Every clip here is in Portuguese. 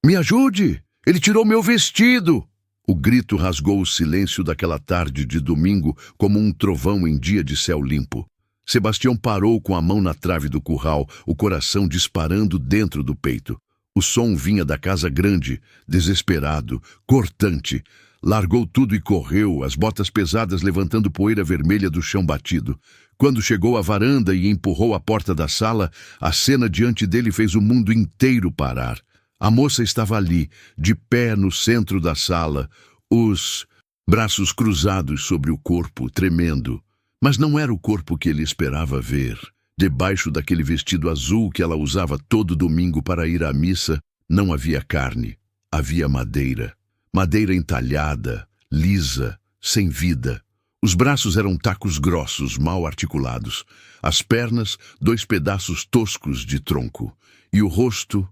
Me ajude! Ele tirou meu vestido! O grito rasgou o silêncio daquela tarde de domingo como um trovão em dia de céu limpo. Sebastião parou com a mão na trave do curral, o coração disparando dentro do peito. O som vinha da casa grande, desesperado, cortante. Largou tudo e correu, as botas pesadas levantando poeira vermelha do chão batido. Quando chegou à varanda e empurrou a porta da sala, a cena diante dele fez o mundo inteiro parar. A moça estava ali, de pé no centro da sala, os braços cruzados sobre o corpo, tremendo. Mas não era o corpo que ele esperava ver. Debaixo daquele vestido azul que ela usava todo domingo para ir à missa, não havia carne, havia madeira. Madeira entalhada, lisa, sem vida. Os braços eram tacos grossos, mal articulados. As pernas, 2 pedaços toscos de tronco. E o rosto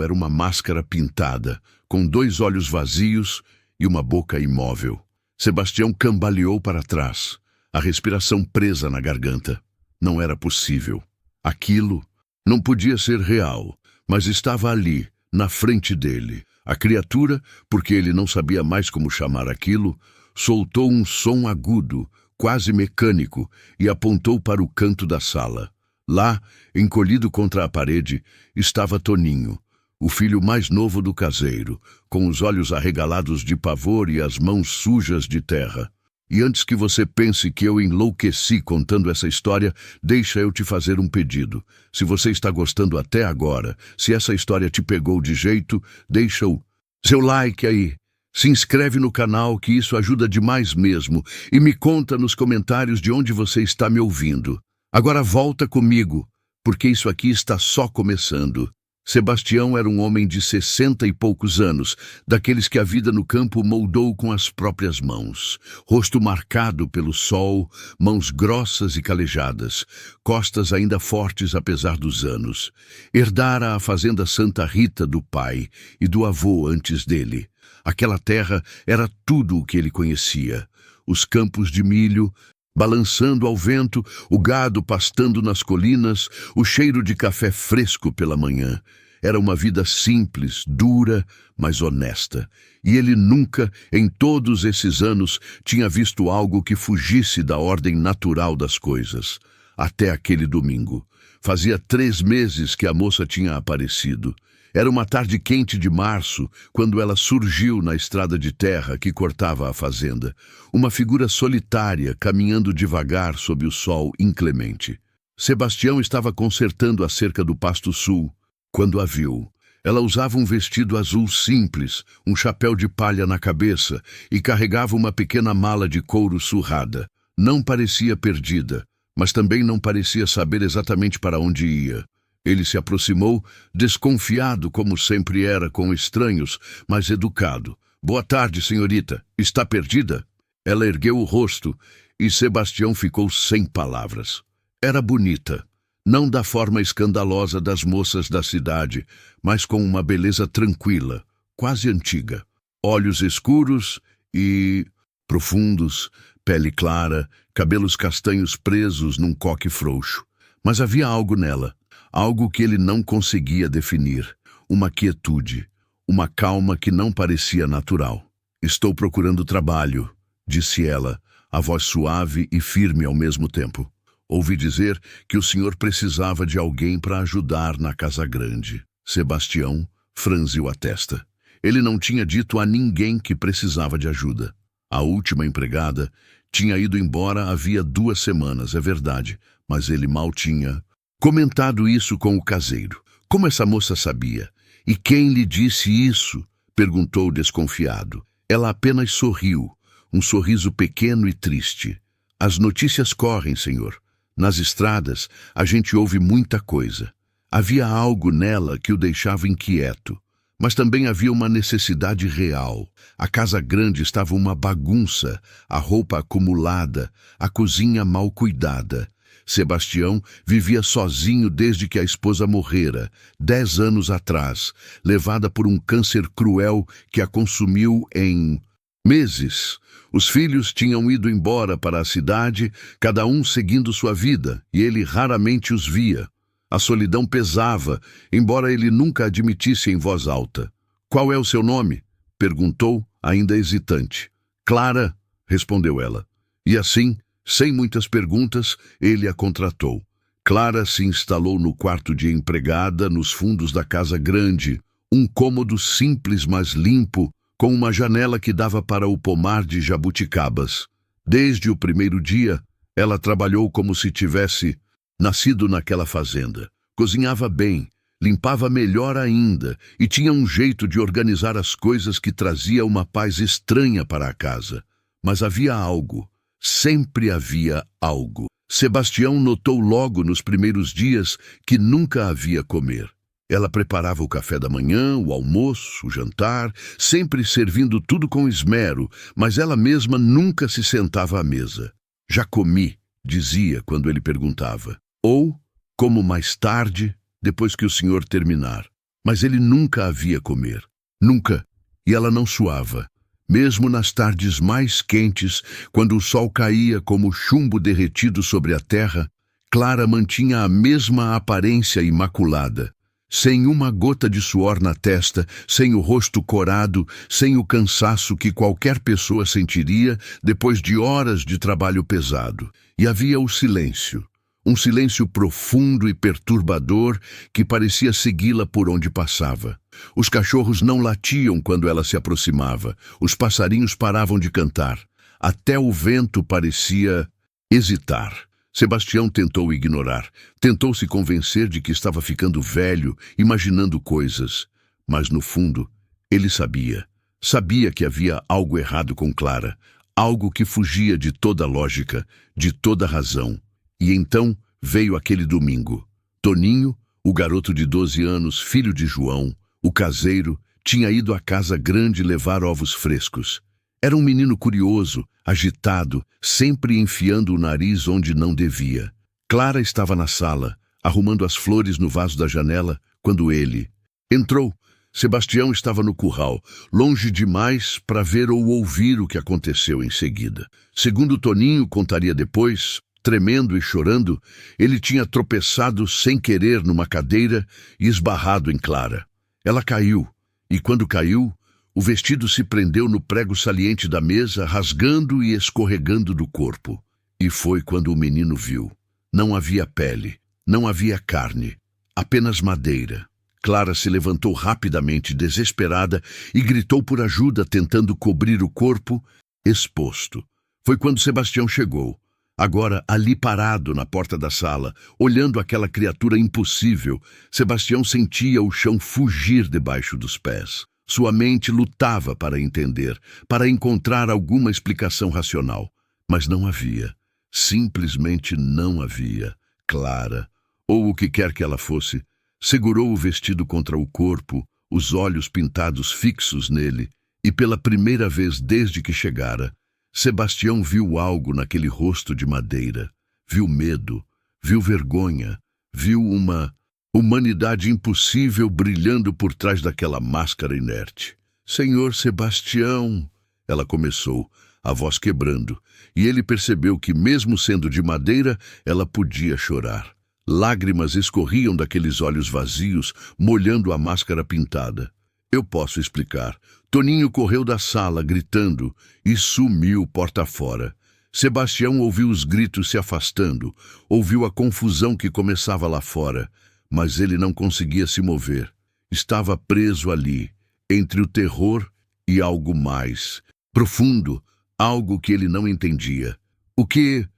era uma máscara pintada, com 2 olhos vazios e uma boca imóvel. Sebastião cambaleou para trás, a respiração presa na garganta. Não era possível. Aquilo não podia ser real, mas estava ali, na frente dele. A criatura, porque ele não sabia mais como chamar aquilo, soltou um som agudo, quase mecânico, e apontou para o canto da sala. Lá, encolhido contra a parede, estava Toninho, o filho mais novo do caseiro, com os olhos arregalados de pavor e as mãos sujas de terra. E antes que você pense que eu enlouqueci contando essa história, deixa eu te fazer um pedido. Se você está gostando até agora, se essa história te pegou de jeito, deixa o seu like aí. Se inscreve no canal, que isso ajuda demais mesmo. E me conta nos comentários de onde você está me ouvindo. Agora volta comigo, porque isso aqui está só começando. Sebastião era um homem de 60 e poucos anos, daqueles que a vida no campo moldou com as próprias mãos. Rosto marcado pelo sol, mãos grossas e calejadas, costas ainda fortes apesar dos anos. Herdara a fazenda Santa Rita do pai e do avô antes dele. Aquela terra era tudo o que ele conhecia. Os campos de milho, balançando ao vento, o gado pastando nas colinas, o cheiro de café fresco pela manhã. Era uma vida simples, dura, mas honesta. E ele nunca, em todos esses anos, tinha visto algo que fugisse da ordem natural das coisas. Até aquele domingo. Fazia 3 meses que a moça tinha aparecido. Era uma tarde quente de março, quando ela surgiu na estrada de terra que cortava a fazenda. Uma figura solitária, caminhando devagar sob o sol inclemente. Sebastião estava consertando a cerca do pasto sul, quando a viu. Ela usava um vestido azul simples, um chapéu de palha na cabeça e carregava uma pequena mala de couro surrada. Não parecia perdida, mas também não parecia saber exatamente para onde ia. Ele se aproximou, desconfiado como sempre era com estranhos, mas educado. "Boa tarde, senhorita. Está perdida?" Ela ergueu o rosto e Sebastião ficou sem palavras. Era bonita, não da forma escandalosa das moças da cidade, mas com uma beleza tranquila, quase antiga. Olhos escuros e profundos, pele clara, cabelos castanhos presos num coque frouxo. Mas havia algo nela. Algo que ele não conseguia definir. Uma quietude, uma calma que não parecia natural. "Estou procurando trabalho", disse ela, a voz suave e firme ao mesmo tempo. "Ouvi dizer que o senhor precisava de alguém para ajudar na casa grande." Sebastião franziu a testa. Ele não tinha dito a ninguém que precisava de ajuda. A última empregada tinha ido embora havia 2 semanas, é verdade, mas ele mal tinha comentado isso com o caseiro. Como essa moça sabia? "E quem lhe disse isso?" perguntou desconfiado. Ela apenas sorriu, um sorriso pequeno e triste. "As notícias correm, senhor. Nas estradas, a gente ouve muita coisa." Havia algo nela que o deixava inquieto, mas também havia uma necessidade real. A casa grande estava uma bagunça, a roupa acumulada, a cozinha mal cuidada. Sebastião vivia sozinho desde que a esposa morrera, 10 anos atrás, levada por um câncer cruel que a consumiu em meses. Os filhos tinham ido embora para a cidade, cada um seguindo sua vida, e ele raramente os via. A solidão pesava, embora ele nunca admitisse em voz alta. "Qual é o seu nome?" perguntou, ainda hesitante. "Clara", respondeu ela. E assim, sem muitas perguntas, ele a contratou. Clara se instalou no quarto de empregada nos fundos da casa grande, um cômodo simples, mas limpo, com uma janela que dava para o pomar de jabuticabas. Desde o primeiro dia, ela trabalhou como se tivesse nascido naquela fazenda. Cozinhava bem, limpava melhor ainda e tinha um jeito de organizar as coisas que trazia uma paz estranha para a casa. Mas havia algo, sempre havia algo. Sebastião notou logo nos primeiros dias que nunca havia comer. Ela preparava o café da manhã, o almoço, o jantar, sempre servindo tudo com esmero, mas ela mesma nunca se sentava à mesa. "Já comi", dizia quando ele perguntava. Ou, "como mais tarde, depois que o senhor terminar." Mas ele nunca a via comer. Nunca. E ela não suava. Mesmo nas tardes mais quentes, quando o sol caía como chumbo derretido sobre a terra, Clara mantinha a mesma aparência imaculada. Sem uma gota de suor na testa, sem o rosto corado, sem o cansaço que qualquer pessoa sentiria depois de horas de trabalho pesado. E havia o silêncio. Um silêncio profundo e perturbador que parecia segui-la por onde passava. Os cachorros não latiam quando ela se aproximava. Os passarinhos paravam de cantar. Até o vento parecia hesitar. Sebastião tentou ignorar. Tentou se convencer de que estava ficando velho, imaginando coisas. Mas, no fundo, ele sabia. Sabia que havia algo errado com Clara. Algo que fugia de toda lógica, de toda razão. E então veio aquele domingo. Toninho, o garoto de 12 anos, filho de João, o caseiro, tinha ido à casa grande levar ovos frescos. Era um menino curioso, agitado, sempre enfiando o nariz onde não devia. Clara estava na sala, arrumando as flores no vaso da janela, quando ele entrou. Sebastião estava no curral, longe demais para ver ou ouvir o que aconteceu em seguida. Segundo Toninho contaria depois, tremendo e chorando, ele tinha tropeçado sem querer numa cadeira e esbarrado em Clara. Ela caiu, e quando caiu, o vestido se prendeu no prego saliente da mesa, rasgando e escorregando do corpo. E foi quando o menino viu. Não havia pele, não havia carne, apenas madeira. Clara se levantou rapidamente, desesperada, e gritou por ajuda, tentando cobrir o corpo exposto. Foi quando Sebastião chegou. Agora, ali parado na porta da sala, olhando aquela criatura impossível, Sebastião sentia o chão fugir debaixo dos pés. Sua mente lutava para entender, para encontrar alguma explicação racional. Mas não havia. Simplesmente não havia. Clara, ou o que quer que ela fosse, segurou o vestido contra o corpo, os olhos pintados fixos nele, e pela primeira vez desde que chegara, Sebastião viu algo naquele rosto de madeira. Viu medo, viu vergonha, viu uma humanidade impossível brilhando por trás daquela máscara inerte. "Senhor Sebastião", ela começou, a voz quebrando, e ele percebeu que, mesmo sendo de madeira, ela podia chorar. Lágrimas escorriam daqueles olhos vazios, molhando a máscara pintada. "Eu posso explicar." Toninho correu da sala, gritando, e sumiu porta fora. Sebastião ouviu os gritos se afastando, ouviu a confusão que começava lá fora, mas ele não conseguia se mover. Estava preso ali, entre o terror e algo mais, profundo, algo que ele não entendia. O que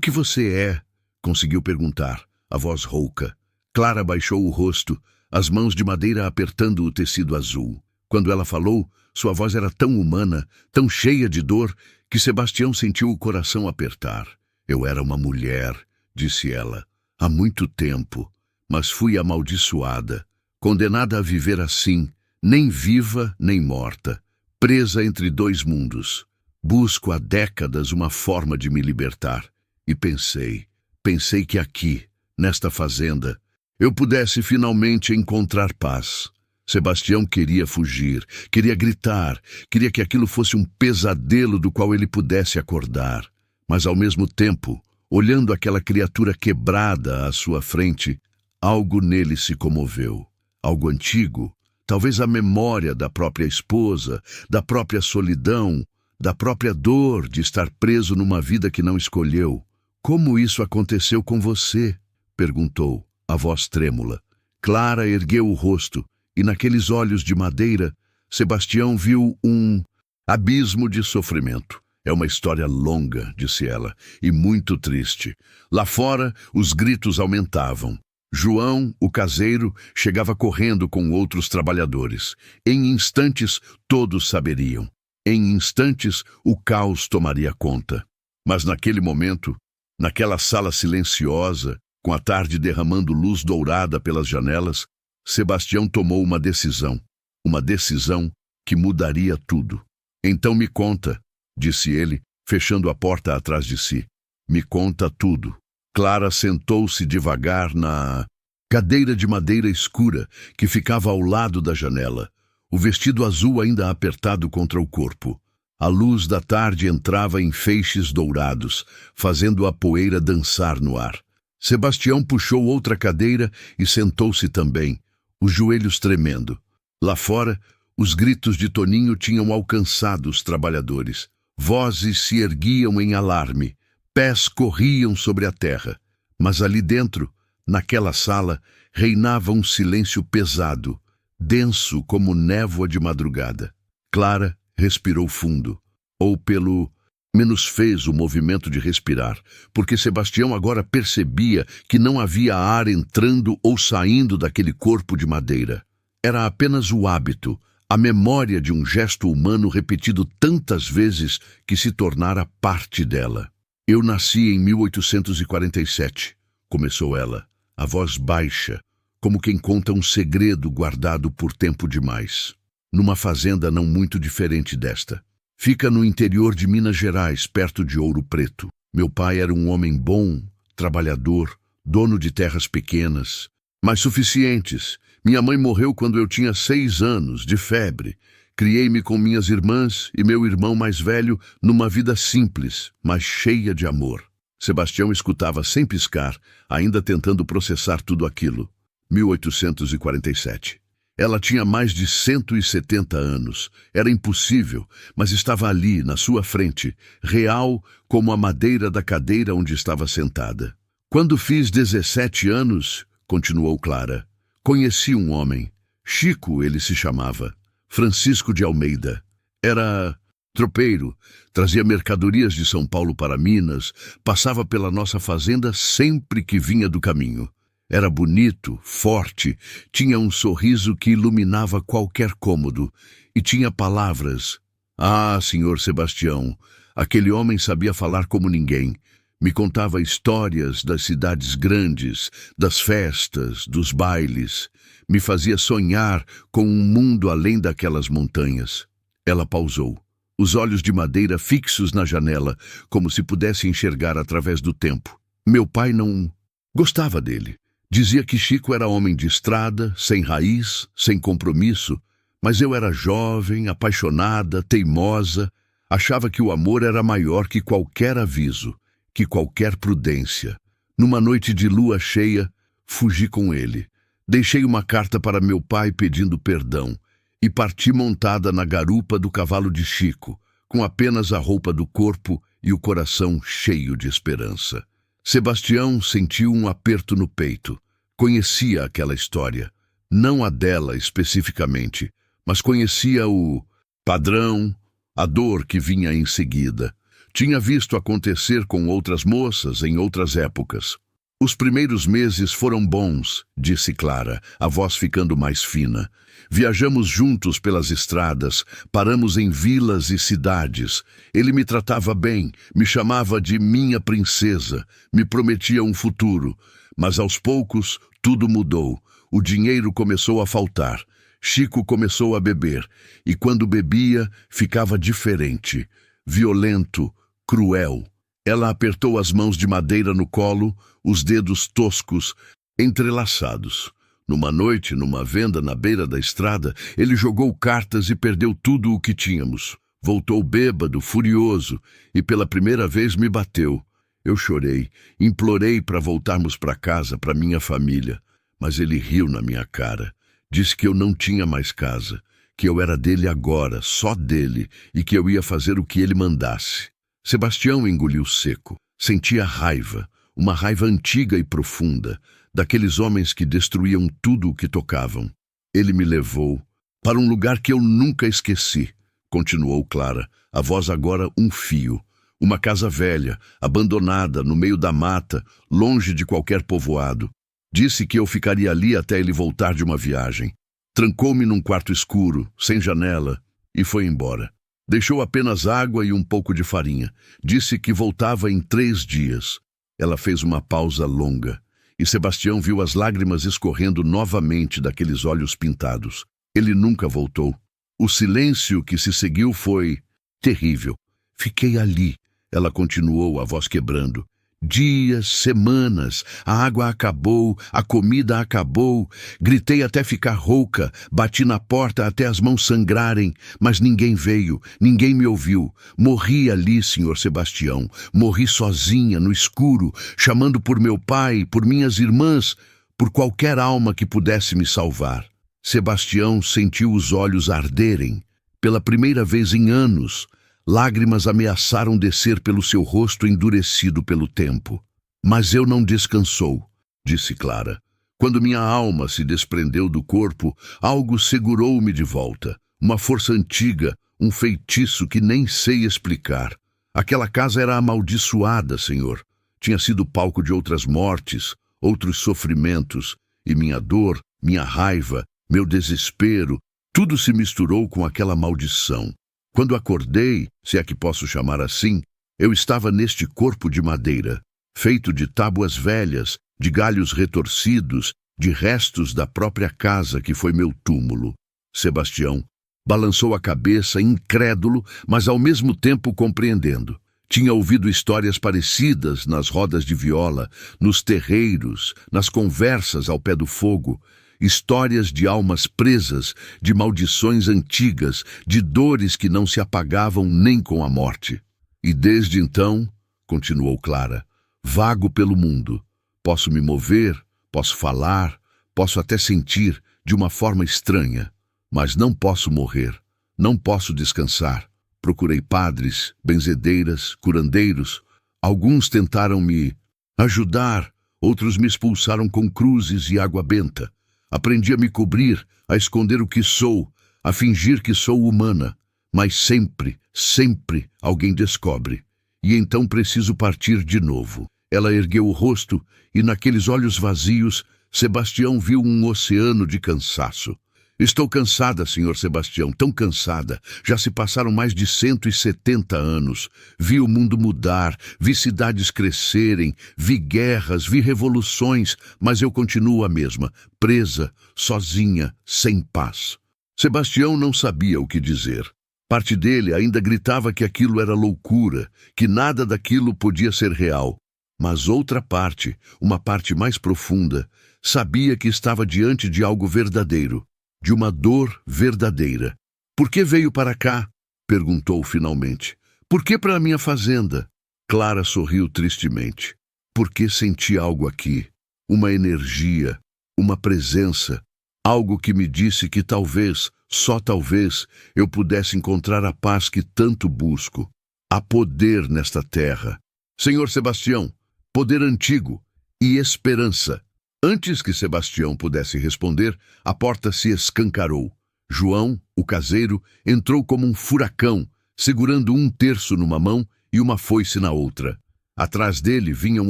você é?" conseguiu perguntar, a voz rouca. Clara baixou o rosto, as mãos de madeira apertando o tecido azul. Quando ela falou, sua voz era tão humana, tão cheia de dor, que Sebastião sentiu o coração apertar. "Eu era uma mulher", disse ela, "há muito tempo, mas fui amaldiçoada, condenada a viver assim, nem viva nem morta, presa entre dois mundos. Busco há décadas uma forma de me libertar. E pensei que aqui, nesta fazenda, eu pudesse finalmente encontrar paz." Sebastião queria fugir, queria gritar, queria que aquilo fosse um pesadelo do qual ele pudesse acordar. Mas, ao mesmo tempo, olhando aquela criatura quebrada à sua frente, Algo nele se comoveu. Algo antigo, talvez a memória da própria esposa, da própria solidão, da própria dor de estar preso numa vida que não escolheu. Como isso aconteceu com você? Perguntou, a voz trêmula. Clara ergueu o rosto e naqueles olhos de madeira, Sebastião viu um abismo de sofrimento. É uma história longa, disse ela, e muito triste. Lá fora, os gritos aumentavam. João, o caseiro, chegava correndo com outros trabalhadores. Em instantes, todos saberiam. Em instantes, o caos tomaria conta. Mas naquele momento, naquela sala silenciosa, com a tarde derramando luz dourada pelas janelas, Sebastião tomou uma decisão que mudaria tudo. Então me conta, disse ele, fechando a porta atrás de si. Me conta tudo. Clara sentou-se devagar na cadeira de madeira escura que ficava ao lado da janela, o vestido azul ainda apertado contra o corpo. A luz da tarde entrava em feixes dourados, fazendo a poeira dançar no ar. Sebastião puxou outra cadeira e sentou-se também, os joelhos tremendo. Lá fora, os gritos de Toninho tinham alcançado os trabalhadores. Vozes se erguiam em alarme, pés corriam sobre a terra. Mas ali dentro, naquela sala, reinava um silêncio pesado, denso como névoa de madrugada. Clara respirou fundo, ou pelo menos fez o movimento de respirar, porque Sebastião agora percebia que não havia ar entrando ou saindo daquele corpo de madeira. Era apenas o hábito, a memória de um gesto humano repetido tantas vezes que se tornara parte dela. Eu nasci em 1847, começou ela, a voz baixa, como quem conta um segredo guardado por tempo demais. Numa fazenda não muito diferente desta. Fica no interior de Minas Gerais, perto de Ouro Preto. Meu pai era um homem bom, trabalhador, dono de terras pequenas, mas suficientes. Minha mãe morreu quando eu tinha 6 anos, de febre. Criei-me com minhas irmãs e meu irmão mais velho numa vida simples, mas cheia de amor. Sebastião escutava sem piscar, ainda tentando processar tudo aquilo. 1847. Ela tinha mais de 170 anos. Era impossível, mas estava ali, na sua frente, real como a madeira da cadeira onde estava sentada. Quando fiz 17 anos, continuou Clara, conheci um homem. Chico, ele se chamava. Francisco de Almeida. Era tropeiro, trazia mercadorias de São Paulo para Minas, passava pela nossa fazenda sempre que vinha do caminho. Era bonito, forte, tinha um sorriso que iluminava qualquer cômodo e tinha palavras. Ah, senhor Sebastião, aquele homem sabia falar como ninguém. Me contava histórias das cidades grandes, das festas, dos bailes. Me fazia sonhar com um mundo além daquelas montanhas. Ela pausou, os olhos de madeira fixos na janela, como se pudesse enxergar através do tempo. Meu pai não gostava dele. Dizia que Chico era homem de estrada, sem raiz, sem compromisso, mas eu era jovem, apaixonada, teimosa, achava que o amor era maior que qualquer aviso, que qualquer prudência. Numa noite de lua cheia, fugi com ele. Deixei uma carta para meu pai pedindo perdão e parti montada na garupa do cavalo de Chico, com apenas a roupa do corpo e o coração cheio de esperança. Sebastião sentiu um aperto no peito. Conhecia aquela história, não a dela especificamente, mas conhecia o padrão, a dor que vinha em seguida. Tinha visto acontecer com outras moças em outras épocas. Os primeiros meses foram bons, disse Clara, a voz ficando mais fina. Viajamos juntos pelas estradas, paramos em vilas e cidades. Ele me tratava bem, me chamava de minha princesa, me prometia um futuro. Mas aos poucos, tudo mudou. O dinheiro começou a faltar. Chico começou a beber, e quando bebia, ficava diferente, violento, cruel. Ela apertou as mãos de madeira no colo, os dedos toscos, entrelaçados. Numa noite, numa venda na beira da estrada, ele jogou cartas e perdeu tudo o que tínhamos. Voltou bêbado, furioso, e pela primeira vez me bateu. Eu chorei, implorei para voltarmos para casa, para minha família. Mas ele riu na minha cara. Disse que eu não tinha mais casa, que eu era dele agora, só dele, e que eu ia fazer o que ele mandasse. Sebastião engoliu seco. Sentia raiva, uma raiva antiga e profunda, daqueles homens que destruíam tudo o que tocavam. Ele me levou para um lugar que eu nunca esqueci, continuou Clara, a voz agora um fio. Uma casa velha, abandonada, no meio da mata, longe de qualquer povoado. Disse que eu ficaria ali até ele voltar de uma viagem. Trancou-me num quarto escuro, sem janela, e foi embora. Deixou apenas água e um pouco de farinha. Disse que voltava em 3 dias. Ela fez uma pausa longa, e Sebastião viu as lágrimas escorrendo novamente daqueles olhos pintados. Ele nunca voltou. O silêncio que se seguiu foi terrível. Fiquei ali, ela continuou, a voz quebrando. Dias, semanas, a água acabou, a comida acabou. Gritei até ficar rouca, bati na porta até as mãos sangrarem, mas ninguém veio, ninguém me ouviu. Morri ali, senhor Sebastião, morri sozinha, no escuro, chamando por meu pai, por minhas irmãs, por qualquer alma que pudesse me salvar. Sebastião sentiu os olhos arderem. Pela primeira vez em anos, lágrimas ameaçaram descer pelo seu rosto endurecido pelo tempo. Mas eu não descansou, disse Clara. Quando minha alma se desprendeu do corpo, algo segurou-me de volta. Uma força antiga, um feitiço que nem sei explicar. Aquela casa era amaldiçoada, senhor. Tinha sido palco de outras mortes, outros sofrimentos, e minha dor, minha raiva, meu desespero, tudo se misturou com aquela maldição. Quando acordei, se é que posso chamar assim, eu estava neste corpo de madeira, feito de tábuas velhas, de galhos retorcidos, de restos da própria casa que foi meu túmulo. Sebastião balançou a cabeça, incrédulo, mas ao mesmo tempo compreendendo. Tinha ouvido histórias parecidas nas rodas de viola, nos terreiros, nas conversas ao pé do fogo, histórias de almas presas, de maldições antigas, de dores que não se apagavam nem com a morte. E desde então, continuou Clara, vago pelo mundo. Posso me mover, posso falar, posso até sentir de uma forma estranha, mas não posso morrer, não posso descansar. Procurei padres, benzedeiras, curandeiros. Alguns tentaram me ajudar, outros me expulsaram com cruzes e água benta. Aprendi a me cobrir, a esconder o que sou, a fingir que sou humana. Mas sempre, sempre alguém descobre. E então preciso partir de novo. Ela ergueu o rosto e naqueles olhos vazios, Sebastião viu um oceano de cansaço. Estou cansada, senhor Sebastião, tão cansada. Já se passaram mais de 170 anos. Vi o mundo mudar, vi cidades crescerem, vi guerras, vi revoluções, mas eu continuo a mesma, presa, sozinha, sem paz. Sebastião não sabia o que dizer. Parte dele ainda gritava que aquilo era loucura, que nada daquilo podia ser real. Mas outra parte, uma parte mais profunda, sabia que estava diante de algo verdadeiro. De uma dor verdadeira. Por que veio para cá? Perguntou finalmente. Por que para a minha fazenda? Clara sorriu tristemente. Porque senti algo aqui. Uma energia, uma presença. Algo que me disse que talvez, só talvez, eu pudesse encontrar a paz que tanto busco. Há poder nesta terra. Senhor Sebastião, poder antigo e esperança. Antes que Sebastião pudesse responder, a porta se escancarou. João, o caseiro, entrou como um furacão, segurando 1/3 numa mão e uma foice na outra. Atrás dele vinham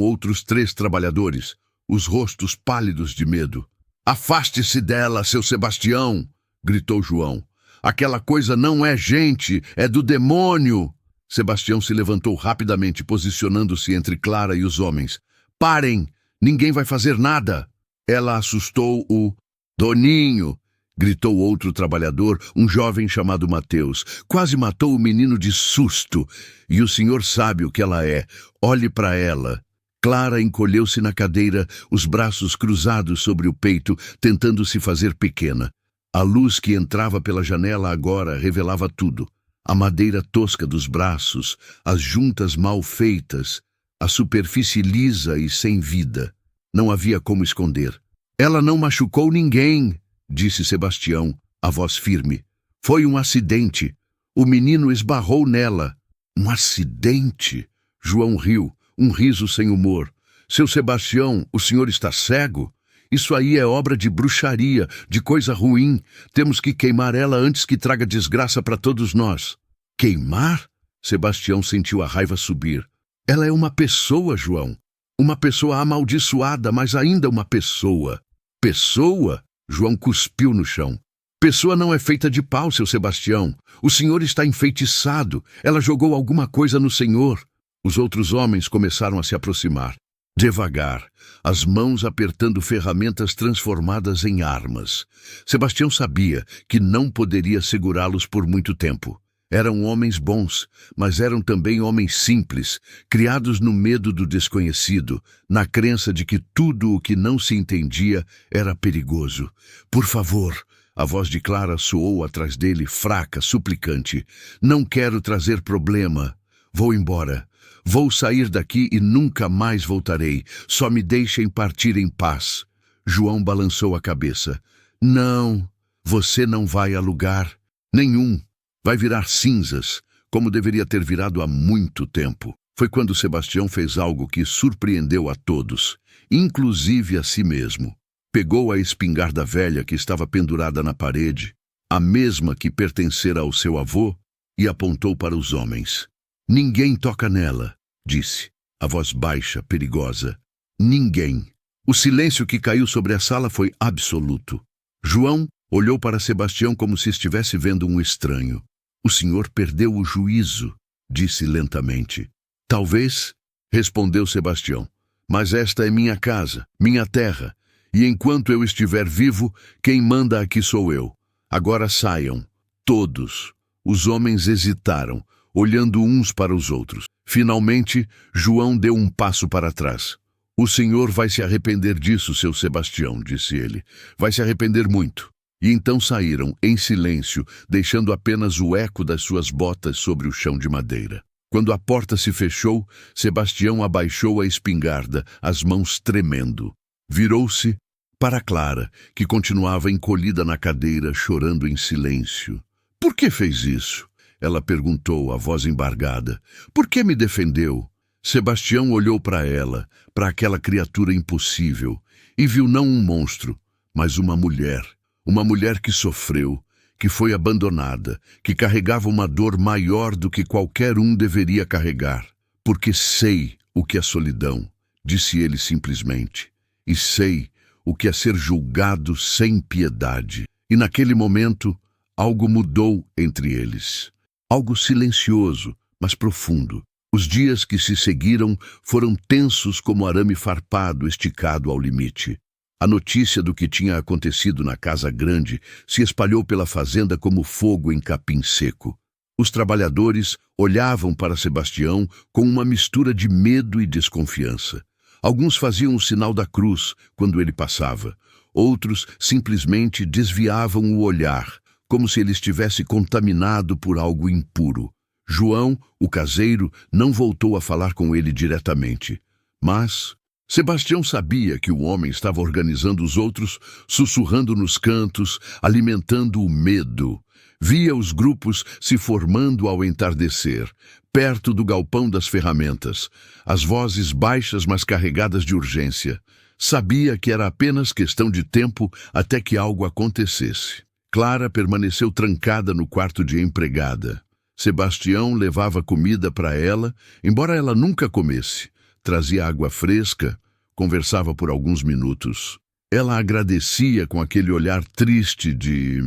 outros 3 trabalhadores, os rostos pálidos de medo. "Afaste-se dela, seu Sebastião!" gritou João. "Aquela coisa não é gente, é do demônio!" Sebastião se levantou rapidamente, posicionando-se entre Clara e os homens. "Parem! Ninguém vai fazer nada!" Ela assustou o Doninho, gritou outro trabalhador, um jovem chamado Mateus. Quase matou o menino de susto. E o senhor sabe o que ela é. Olhe para ela. Clara encolheu-se na cadeira, os braços cruzados sobre o peito, tentando se fazer pequena. A luz que entrava pela janela agora revelava tudo. A madeira tosca dos braços, as juntas mal feitas, a superfície lisa e sem vida. Não havia como esconder. Ela não machucou ninguém, disse Sebastião, a voz firme. Foi um acidente. O menino esbarrou nela. Um acidente? João riu, um riso sem humor. Seu Sebastião, o senhor está cego? Isso aí é obra de bruxaria, de coisa ruim. Temos que queimar ela antes que traga desgraça para todos nós. Queimar? Sebastião sentiu a raiva subir. Ela é uma pessoa, João. Uma pessoa amaldiçoada, mas ainda uma pessoa. Pessoa? João cuspiu no chão. Pessoa não é feita de pau, seu Sebastião. O senhor está enfeitiçado. Ela jogou alguma coisa no senhor. Os outros homens começaram a se aproximar. Devagar, as mãos apertando ferramentas transformadas em armas. Sebastião sabia que não poderia segurá-los por muito tempo. Eram homens bons, mas eram também homens simples, criados no medo do desconhecido, na crença de que tudo o que não se entendia era perigoso. Por favor, a voz de Clara soou atrás dele, fraca, suplicante. Não quero trazer problema. Vou embora. Vou sair daqui e nunca mais voltarei. Só me deixem partir em paz. João balançou a cabeça. Não, você não vai a lugar nenhum. Vai virar cinzas, como deveria ter virado há muito tempo. Foi quando Sebastião fez algo que surpreendeu a todos, inclusive a si mesmo. Pegou a espingarda velha que estava pendurada na parede, a mesma que pertencera ao seu avô, e apontou para os homens. Ninguém toca nela, disse, a voz baixa, perigosa. Ninguém. O silêncio que caiu sobre a sala foi absoluto. João olhou para Sebastião como se estivesse vendo um estranho. O senhor perdeu o juízo, disse lentamente. Talvez, respondeu Sebastião, mas esta é minha casa, minha terra, e enquanto eu estiver vivo, quem manda aqui sou eu. Agora saiam, todos. Os homens hesitaram, olhando uns para os outros. Finalmente, João deu um passo para trás. O senhor vai se arrepender disso, seu Sebastião, disse ele. Vai se arrepender muito. E então saíram, em silêncio, deixando apenas o eco das suas botas sobre o chão de madeira. Quando a porta se fechou, Sebastião abaixou a espingarda, as mãos tremendo. Virou-se para Clara, que continuava encolhida na cadeira, chorando em silêncio. Por que fez isso? Ela perguntou, a voz embargada. Por que me defendeu? Sebastião olhou para ela, para aquela criatura impossível, e viu não um monstro, mas uma mulher. Uma mulher que sofreu, que foi abandonada, que carregava uma dor maior do que qualquer um deveria carregar. Porque sei o que é solidão, disse ele simplesmente, e sei o que é ser julgado sem piedade. E naquele momento, algo mudou entre eles. Algo silencioso, mas profundo. Os dias que se seguiram foram tensos como arame farpado esticado ao limite. A notícia do que tinha acontecido na casa grande se espalhou pela fazenda como fogo em capim seco. Os trabalhadores olhavam para Sebastião com uma mistura de medo e desconfiança. Alguns faziam o sinal da cruz quando ele passava. Outros simplesmente desviavam o olhar, como se ele estivesse contaminado por algo impuro. João, o caseiro, não voltou a falar com ele diretamente. Mas Sebastião sabia que o homem estava organizando os outros, sussurrando nos cantos, alimentando o medo. Via os grupos se formando ao entardecer, perto do galpão das ferramentas, as vozes baixas mas carregadas de urgência. Sabia que era apenas questão de tempo até que algo acontecesse. Clara permaneceu trancada no quarto de empregada. Sebastião levava comida para ela, embora ela nunca comesse. Trazia água fresca, conversava por alguns minutos. Ela agradecia com aquele olhar triste de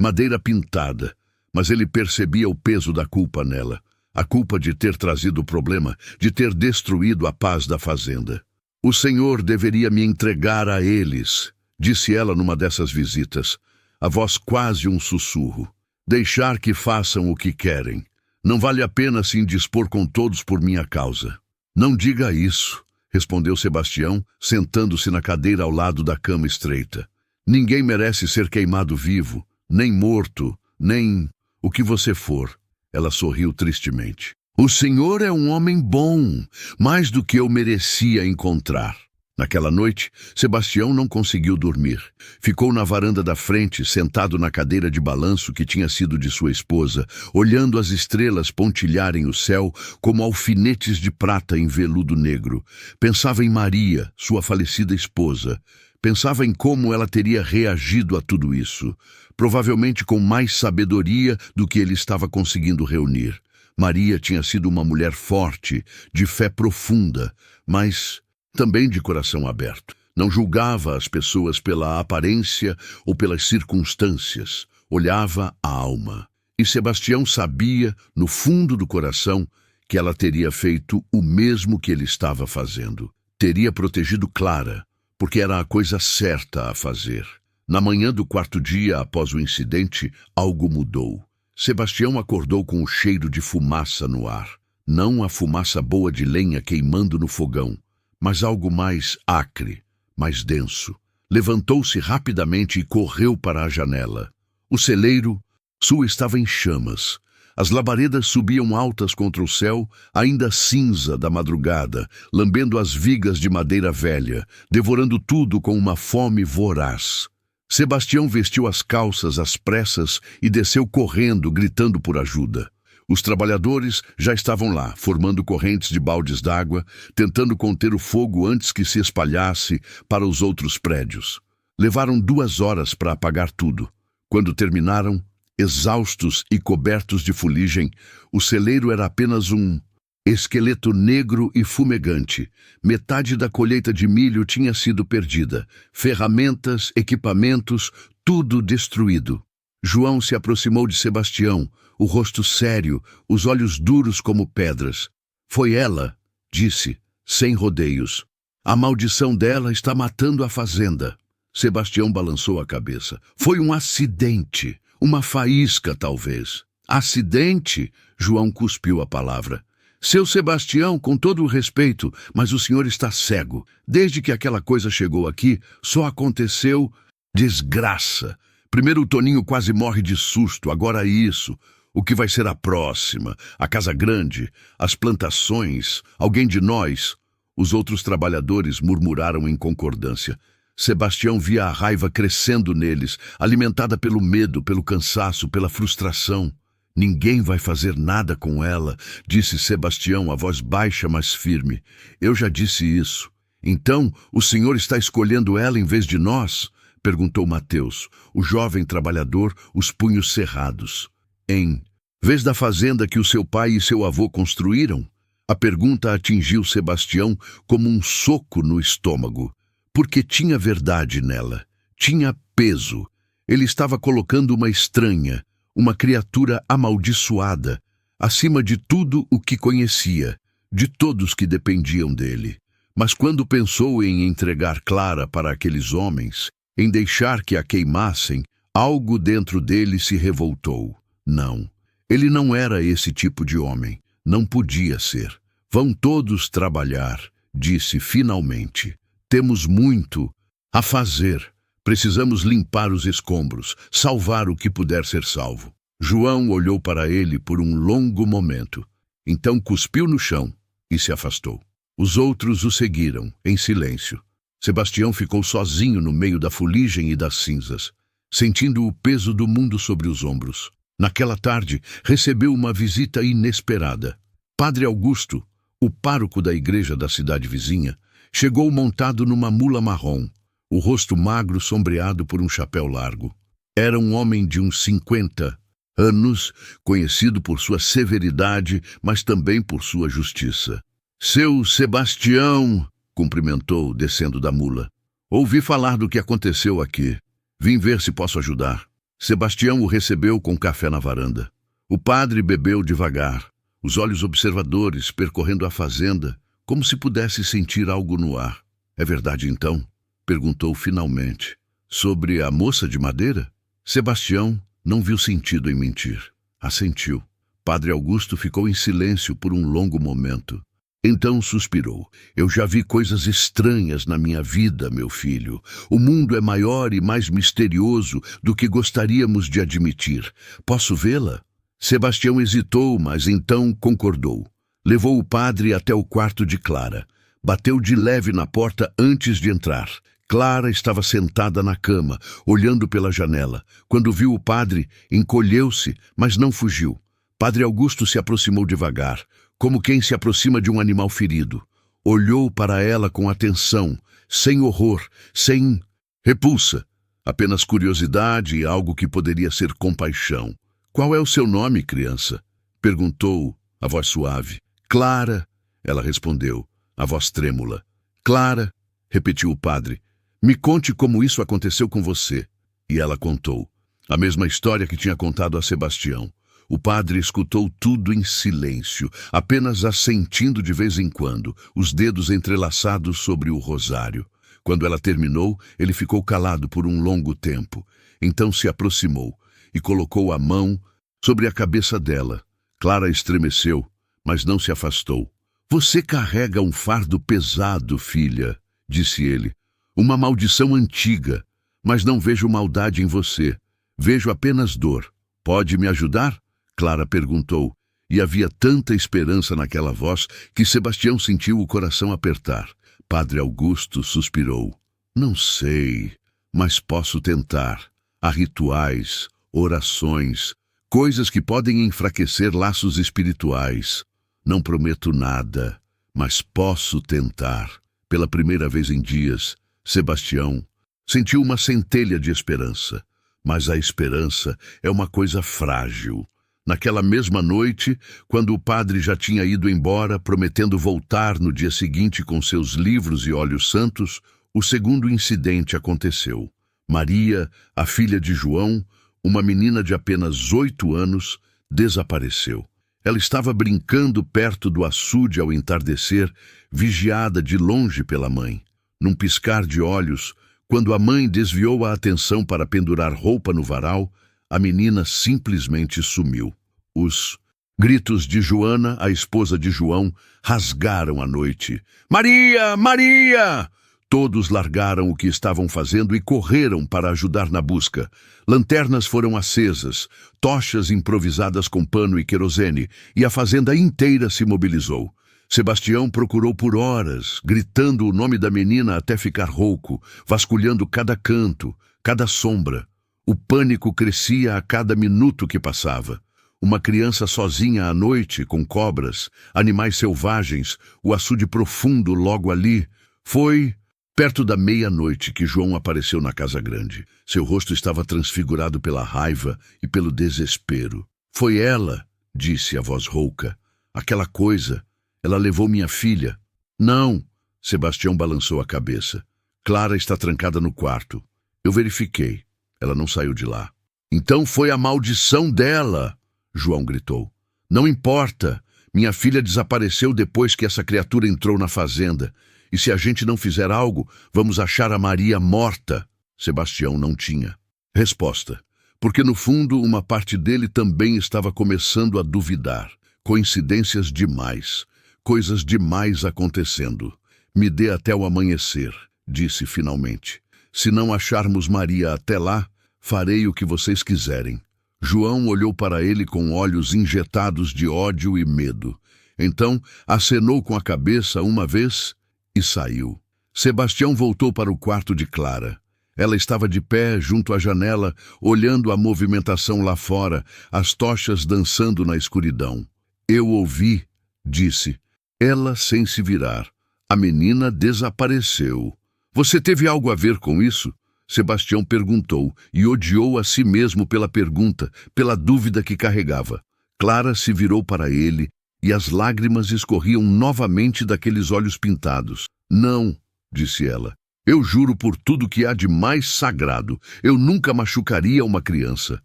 madeira pintada, mas ele percebia o peso da culpa nela. A culpa de ter trazido o problema, de ter destruído a paz da fazenda. O Senhor deveria me entregar a eles, disse ela numa dessas visitas, a voz quase um sussurro. Deixar que façam o que querem. Não vale a pena se indispor com todos por minha causa. Não diga isso, respondeu Sebastião, sentando-se na cadeira ao lado da cama estreita. Ninguém merece ser queimado vivo, nem morto, nem o que você for. Ela sorriu tristemente. O senhor é um homem bom, mais do que eu merecia encontrar. Naquela noite, Sebastião não conseguiu dormir. Ficou na varanda da frente, sentado na cadeira de balanço que tinha sido de sua esposa, olhando as estrelas pontilharem o céu como alfinetes de prata em veludo negro. Pensava em Maria, sua falecida esposa. Pensava em como ela teria reagido a tudo isso, provavelmente com mais sabedoria do que ele estava conseguindo reunir. Maria tinha sido uma mulher forte, de fé profunda, mas também de coração aberto. Não julgava as pessoas pela aparência ou pelas circunstâncias. Olhava a alma. E Sebastião sabia, no fundo do coração, que ela teria feito o mesmo que ele estava fazendo. Teria protegido Clara, porque era a coisa certa a fazer. Na manhã do quarto dia após o incidente, algo mudou. Sebastião acordou com o cheiro de fumaça no ar. Não a fumaça boa de lenha queimando no fogão, mas algo mais acre, mais denso. Levantou-se rapidamente e correu para a janela. O celeiro sul estava em chamas. As labaredas subiam altas contra o céu, ainda cinza da madrugada, lambendo as vigas de madeira velha, devorando tudo com uma fome voraz. Sebastião vestiu as calças às pressas e desceu correndo, gritando por ajuda. Os trabalhadores já estavam lá, formando correntes de baldes d'água, tentando conter o fogo antes que se espalhasse para os outros prédios. Levaram 2 horas para apagar tudo. Quando terminaram, exaustos e cobertos de fuligem, o celeiro era apenas um esqueleto negro e fumegante. Metade da colheita de milho tinha sido perdida. Ferramentas, equipamentos, tudo destruído. João se aproximou de Sebastião, o rosto sério, os olhos duros como pedras. Foi ela, disse, sem rodeios. A maldição dela está matando a fazenda. Sebastião balançou a cabeça. Foi um acidente, uma faísca, talvez. Acidente? João cuspiu a palavra. Seu Sebastião, com todo o respeito, mas o senhor está cego. Desde que aquela coisa chegou aqui, só aconteceu desgraça. Primeiro o Toninho quase morre de susto, agora isso. O que vai ser a próxima? A casa grande? As plantações? Alguém de nós? Os outros trabalhadores murmuraram em concordância. Sebastião via a raiva crescendo neles, alimentada pelo medo, pelo cansaço, pela frustração. Ninguém vai fazer nada com ela, disse Sebastião, a voz baixa, mas firme. Eu já disse isso. Então, o senhor está escolhendo ela em vez de nós? Perguntou Mateus, o jovem trabalhador, os punhos cerrados. Em vez da fazenda que o seu pai e seu avô construíram? A pergunta atingiu Sebastião como um soco no estômago, porque tinha verdade nela, tinha peso. Ele estava colocando uma estranha, uma criatura amaldiçoada, acima de tudo o que conhecia, de todos que dependiam dele. Mas quando pensou em entregar Clara para aqueles homens, em deixar que a queimassem, algo dentro dele se revoltou. Não, ele não era esse tipo de homem. Não podia ser. Vão todos trabalhar, disse finalmente. Temos muito a fazer. Precisamos limpar os escombros, salvar o que puder ser salvo. João olhou para ele por um longo momento. Então cuspiu no chão e se afastou. Os outros o seguiram, em silêncio. Sebastião ficou sozinho no meio da fuligem e das cinzas, sentindo o peso do mundo sobre os ombros. Naquela tarde, recebeu uma visita inesperada. Padre Augusto, o pároco da igreja da cidade vizinha, chegou montado numa mula marrom, o rosto magro sombreado por um chapéu largo. Era um homem de uns 50 anos, conhecido por sua severidade, mas também por sua justiça. Seu Sebastião, cumprimentou, descendo da mula. Ouvi falar do que aconteceu aqui. Vim ver se posso ajudar. Sebastião o recebeu com café na varanda. O padre bebeu devagar, os olhos observadores percorrendo a fazenda, como se pudesse sentir algo no ar. É verdade então? Perguntou finalmente. Sobre a moça de madeira? Sebastião não viu sentido em mentir. Assentiu. Padre Augusto ficou em silêncio por um longo momento. Então suspirou. Eu já vi coisas estranhas na minha vida, meu filho. O mundo é maior e mais misterioso do que gostaríamos de admitir. Posso vê-la? Sebastião hesitou, mas então concordou. Levou o padre até o quarto de Clara. Bateu de leve na porta antes de entrar. Clara estava sentada na cama, olhando pela janela. Quando viu o padre, encolheu-se, mas não fugiu. Padre Augusto se aproximou devagar, como quem se aproxima de um animal ferido. Olhou para ela com atenção, sem horror, sem repulsa. Apenas curiosidade e algo que poderia ser compaixão. "Qual é o seu nome, criança?" perguntou a voz suave. "Clara", ela respondeu, a voz trêmula. "Clara", repetiu o padre. "Me conte como isso aconteceu com você." E ela contou. A mesma história que tinha contado a Sebastião. O padre escutou tudo em silêncio, apenas assentindo de vez em quando, os dedos entrelaçados sobre o rosário. Quando ela terminou, ele ficou calado por um longo tempo. Então se aproximou e colocou a mão sobre a cabeça dela. Clara estremeceu, mas não se afastou. "Você carrega um fardo pesado, filha", disse ele. "Uma maldição antiga, mas não vejo maldade em você. Vejo apenas dor. Pode me ajudar?" Clara perguntou, e havia tanta esperança naquela voz que Sebastião sentiu o coração apertar. Padre Augusto suspirou. "Não sei, mas posso tentar. Há rituais, orações, coisas que podem enfraquecer laços espirituais. Não prometo nada, mas posso tentar." Pela primeira vez em dias, Sebastião sentiu uma centelha de esperança. Mas a esperança é uma coisa frágil. Naquela mesma noite, quando o padre já tinha ido embora, prometendo voltar no dia seguinte com seus livros e óleos santos, o segundo incidente aconteceu. Maria, a filha de João, uma menina de apenas 8 anos, desapareceu. Ela estava brincando perto do açude ao entardecer, vigiada de longe pela mãe. Num piscar de olhos, quando a mãe desviou a atenção para pendurar roupa no varal, a menina simplesmente sumiu. Os gritos de Joana, a esposa de João, rasgaram a noite. "Maria! Maria!" Todos largaram o que estavam fazendo e correram para ajudar na busca. Lanternas foram acesas, tochas improvisadas com pano e querosene, e a fazenda inteira se mobilizou. Sebastião procurou por horas, gritando o nome da menina até ficar rouco, vasculhando cada canto, cada sombra. O pânico crescia a cada minuto que passava. Uma criança sozinha à noite, com cobras, animais selvagens, o açude profundo logo ali. Foi perto da meia-noite que João apareceu na casa grande. Seu rosto estava transfigurado pela raiva e pelo desespero. "Foi ela", disse a voz rouca. "Aquela coisa. Ela levou minha filha." "Não", Sebastião balançou a cabeça. "Clara está trancada no quarto. Eu verifiquei. Ela não saiu de lá." "Então foi a maldição dela", João gritou. "Não importa. Minha filha desapareceu depois que essa criatura entrou na fazenda. E se a gente não fizer algo, vamos achar a Maria morta." Sebastião não tinha resposta, porque no fundo uma parte dele também estava começando a duvidar. Coincidências demais, coisas demais acontecendo. "Me dê até o amanhecer", disse finalmente. "Se não acharmos Maria até lá, farei o que vocês quiserem." João olhou para ele com olhos injetados de ódio e medo. Então acenou com a cabeça uma vez e saiu. Sebastião voltou para o quarto de Clara. Ela estava de pé junto à janela, olhando a movimentação lá fora, as tochas dançando na escuridão. "Eu ouvi", disse, ela sem se virar. "A menina desapareceu." "Você teve algo a ver com isso?" Sebastião perguntou, e odiou a si mesmo pela pergunta, pela dúvida que carregava. Clara se virou para ele, e as lágrimas escorriam novamente daqueles olhos pintados. "Não", disse ela. "Eu juro por tudo que há de mais sagrado, eu nunca machucaria uma criança.